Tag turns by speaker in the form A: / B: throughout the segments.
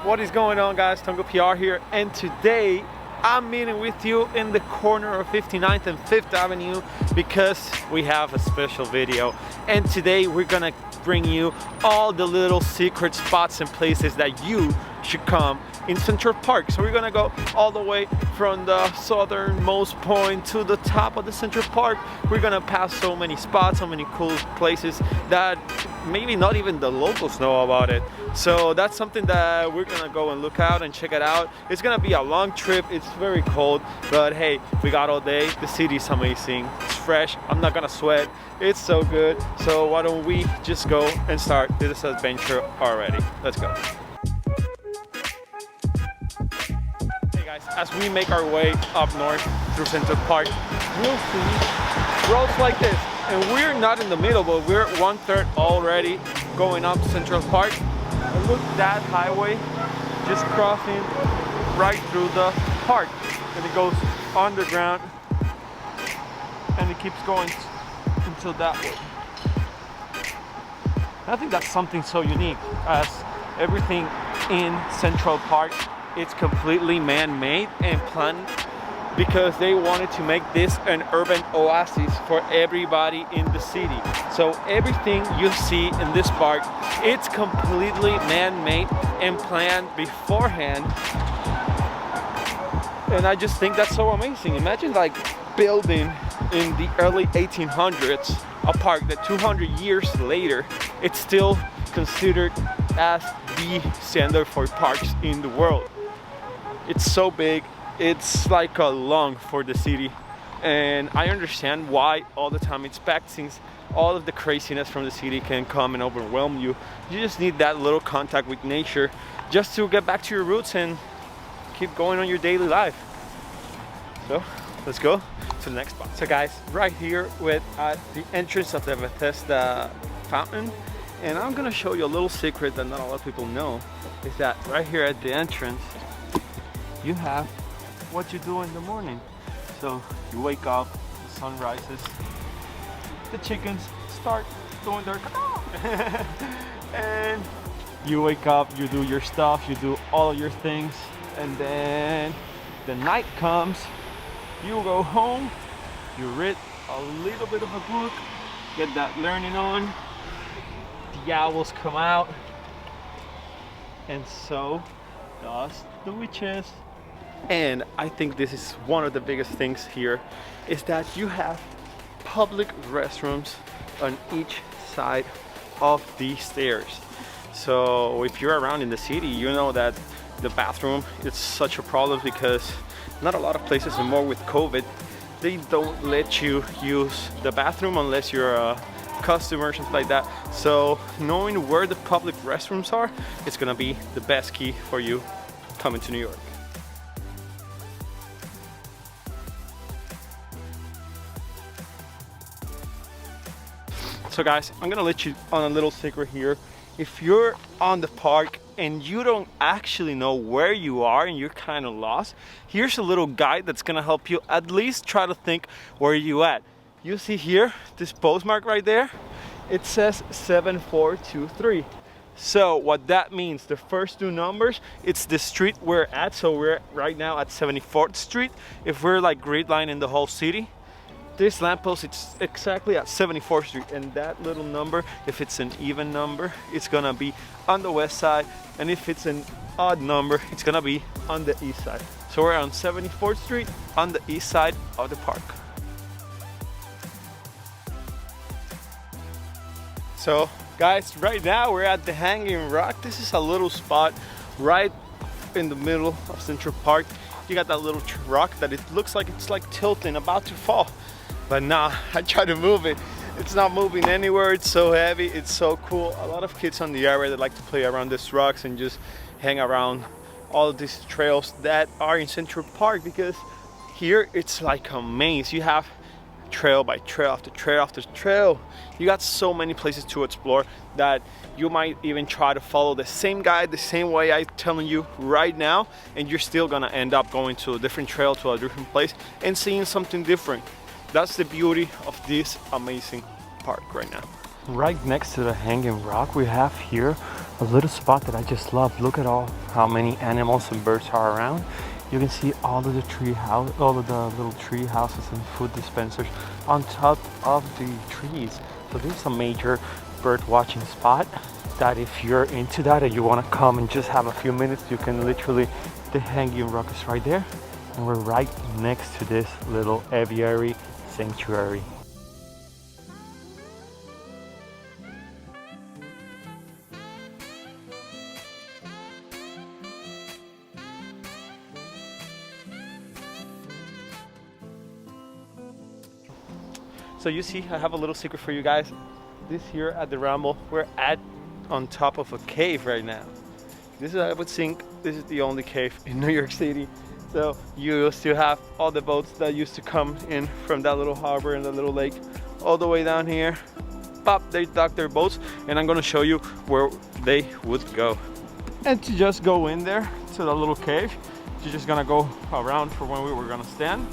A: What is going on, guys? Tongo PR here, and today I'm meeting with you in the corner of 59th and 5th Avenue because we have a special video. And today we're gonna bring you all the little secret spots and places that you should come in Central Park. So we're gonna go all the way from the southernmost point to the top of the Central Park. We're gonna pass so many spots, so many cool places that maybe not even the locals know about it. So that's something that we're gonna go and look out and check it out. It's gonna be a long trip. It's very cold, but hey, we got all day. The city's amazing. It's fresh. I'm not gonna sweat. It's so good. So why don't we just go and start this adventure already? Let's go. Hey guys, as we make our way up north through Central Park, we'll see roads like this. And we're not in the middle, but we're 1/3 already going up Central Park. And look, that highway just crossing right through the park. And it goes underground and it keeps going until that way. I think that's something so unique, as everything in Central Park, it's completely man-made and planned because they wanted to make this an urban oasis for everybody in the city. So everything you see in this park, it's completely man-made and planned beforehand. And I just think that's so amazing. Imagine like building in the early 1800s a park that 200 years later, it's still considered as the standard for parks in the world. It's so big. It's like a lung for the city, and I understand why all the time it's packed, since all of the craziness from the city can come and overwhelm you. You just need that little contact with nature just to get back to your roots and keep going on your daily life. So let's go to the next spot. So guys, right here with at the entrance of the Betsy Fountain, and I'm gonna show you a little secret that not a lot of people know, is that right here at the entrance you have what you do in the morning. So you wake up, the sun rises, the chickens start doing their and you wake up, you do your stuff, you do all your things, and then the night comes, you go home, you read a little bit of a book, get that learning on, the owls come out, and so does the witches. And I think this is one of the biggest things here, is that you have public restrooms on each side of the stairs. So if you're around in the city, you know that the bathroom is such a problem because not a lot of places, and more with COVID, they don't let you use the bathroom unless you're a customer or something like that. So knowing where the public restrooms are, it's gonna be the best key for you coming to New York. So guys, I'm gonna let you on a little secret here. If you're on the park and you don't actually know where you are and you're kind of lost, here's a little guide that's gonna help you at least try to think where you at. You see here, this postmark right there, it says 7423. So what that means, the first two numbers, it's the street we're at. So we're right now at 74th Street. If we're like grid line in the whole city, this lamppost, it's exactly at 74th Street, and that little number, if it's an even number, it's gonna be on the west side, and if it's an odd number, it's gonna be on the east side. So we're on 74th Street on the east side of the park. So guys, right now we're at the Hanging Rock. This is a little spot right in the middle of Central Park. You got that little rock that it looks like it's like tilting, about to fall. But nah, I try to move it. It's not moving anywhere. It's so heavy. It's so cool. A lot of kids on the area that like to play around these rocks and just hang around all of these trails that are in Central Park, because here it's like a maze. You have trail by trail after trail after trail. You got so many places to explore that you might even try to follow the same guide the same way I'm telling you right now, and you're still gonna end up going to a different trail, to a different place, and seeing something different. That's the beauty of this amazing park right now. right next to the hanging rock, we have here a little spot that I just love. Look at how many animals and birds are around. You can see all of the little tree houses and food dispensers on top of the trees. So this is a major bird watching spot that if you're into that and you want to come and just have a few minutes, you can literally, the hanging rock is right there, and we're right next to this little aviary sanctuary. So you see, I have a little secret for you guys. This here at the Ramble, we're on top of a cave right now. This is, I would think, this is the only cave in New York City. So you still have all the boats that used to come in from that little harbor and the little lake all the way down here. Pop, they dock their boats, and I'm gonna show you where they would go. And to just go in there to the little cave, you're just gonna go around for when we were gonna stand.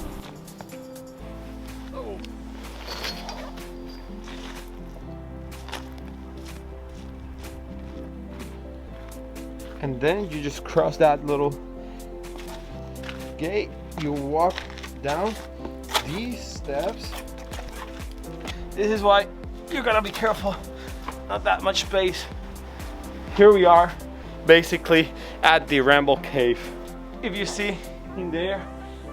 A: And then you just cross that little gate, you walk down these steps. This is why you gotta be careful, not that much space. Here we are, basically at the Ramble Cave. If you see in there,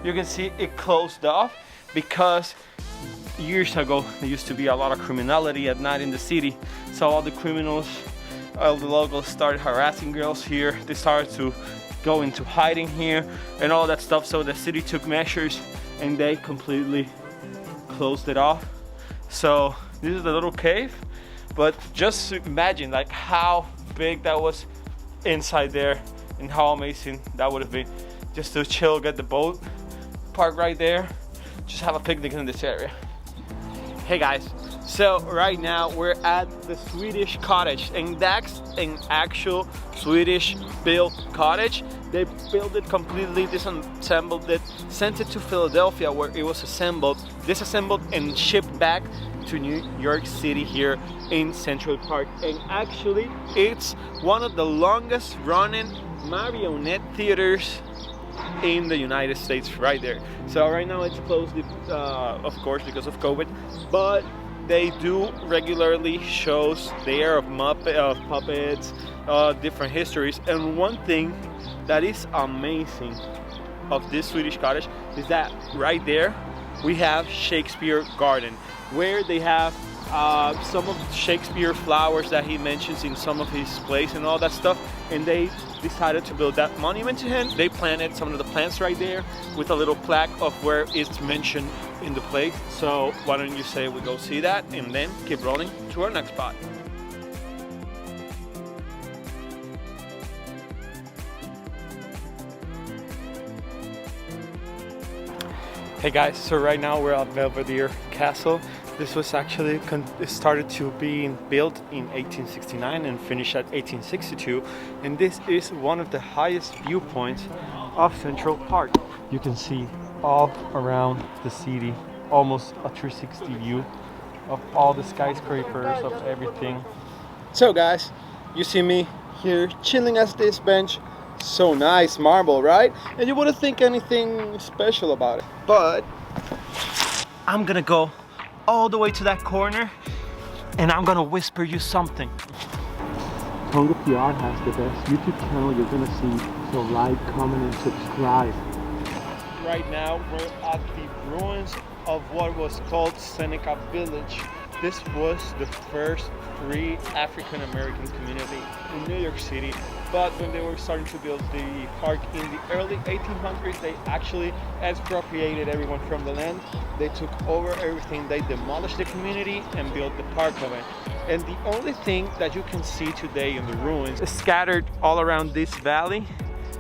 A: you can see it closed off because years ago there used to be a lot of criminality at night in the city. So all the criminals, all the locals started harassing girls here. They started to go into hiding here and all that stuff. So the city took measures and they completely closed it off. So this is the little cave, but just imagine like how big that was inside there and how amazing that would have been just to chill, get the boat, park right there, just have a picnic in this area. Hey guys, so right now we're at the Swedish Cottage, and that's an actual Swedish built cottage. They built it completely, disassembled it, sent it to Philadelphia where it was assembled, disassembled and shipped back to New York City here in Central Park. And actually it's one of the longest running marionette theaters in the United States right there. So right now it's closed, of course, because of COVID, but they do regularly shows there of puppets, different histories. And one thing that is amazing of this Swedish Cottage is that right there we have Shakespeare Garden, where they have some of Shakespeare flowers that he mentions in some of his plays and all that stuff, and they decided to build that monument to him. They planted some of the plants right there with a little plaque of where it's mentioned in the play. So why don't you say we go see that and then keep rolling to our next spot. Hey guys, so right now we're at Belvedere Castle. This was actually started to be built in 1869 and finished at 1862, and this is one of the highest viewpoints of Central Park. You can see all around the city, almost a 360 view of all the skyscrapers, of everything. So guys, you see me here chilling at this bench. So nice marble, right? And you wouldn't think anything special about it, but I'm gonna go all the way to that corner and I'm gonna whisper you something. Tonga PR has the best YouTube channel you're gonna see, so like, comment and subscribe. Right now we're at the ruins of what was called Seneca Village. This was the first free African American community in New York City, but when they were starting to build the park in the early 1800s, they actually expropriated everyone from the land. They took over everything, they demolished the community and built the park of it. And the only thing that you can see today in the ruins is scattered all around this valley,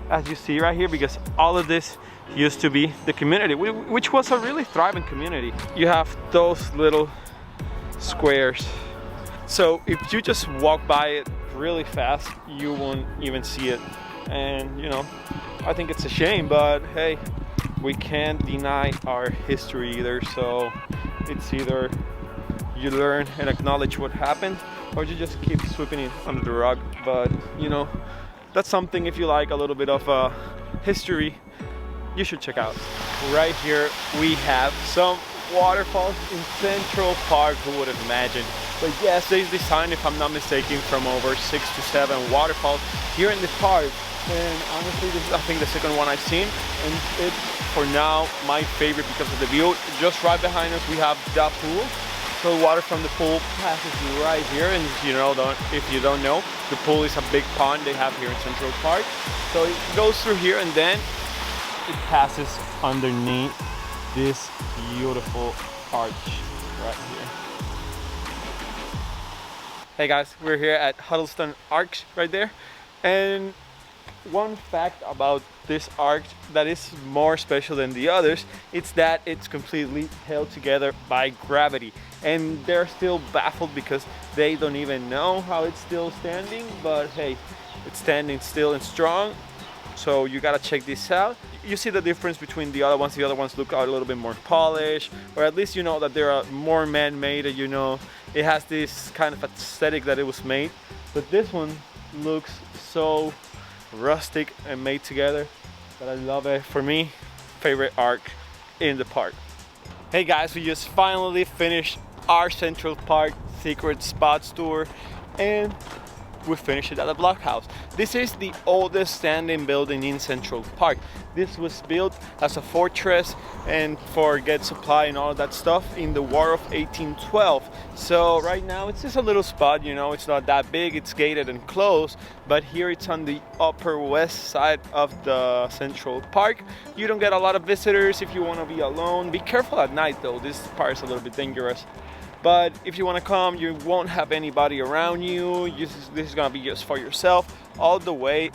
A: as you see right here, because all of this used to be the community, which was a really thriving community. You have those little squares. So if you just walk by it really fast, you won't even see it. And you know, I think it's a shame, but hey, we can't deny our history either. So it's either you learn and acknowledge what happened, or you just keep sweeping it under the rug. But you know, that's something, if you like a little bit of history, you should check out. Right here we have some waterfalls in Central Park. Who would have imagined? But yes, they designed, if I'm not mistaken, from over 6 to 7 waterfalls here in the park. And honestly, this is, I think, the second one I've seen, and it's for now my favorite because of the view. Just right behind us we have the pool. So the water from the pool passes right here, and if you don't know, the pool is a big pond they have here in Central Park. So it goes through here and then it passes underneath this beautiful arch right here. Hey guys, we're here at Huddleston Arch right there, and one fact about this arch that is more special than the others, it's that it's completely held together by gravity, and they're still baffled because they don't even know how it's still standing, but hey, it's standing still and strong. So you gotta check this out. You see the difference between the other ones. The other ones look a little bit more polished, or at least you know that they're more man-made. You know, it has this kind of aesthetic that it was made, but this one looks so rustic and made together that I love it. For me, favorite arch in the park. Hey guys, we just finally finished our Central Park Secret Spots tour, and we finished it at the Blockhouse. This is the oldest standing building in Central Park. This was built as a fortress and for get supply and all of that stuff in the War of 1812. So right now it's just a little spot, you know, it's not that big, it's gated and closed, but here it's on the upper west side of the Central Park. You don't get a lot of visitors if you want to be alone. Be careful at night though, this part is a little bit dangerous. But if you want to come, you won't have anybody around you. This is gonna be just for yourself. All the way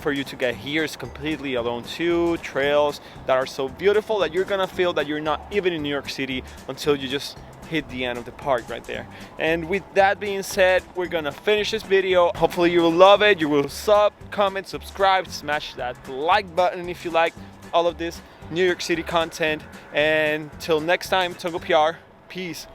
A: for you to get here is completely alone too. Trails that are so beautiful that you're gonna feel that you're not even in New York City until you just hit the end of the park right there. And with that being said, we're gonna finish this video. Hopefully you will love it. You will comment, subscribe, smash that like button if you like all of this New York City content. And till next time, Togo PR, peace.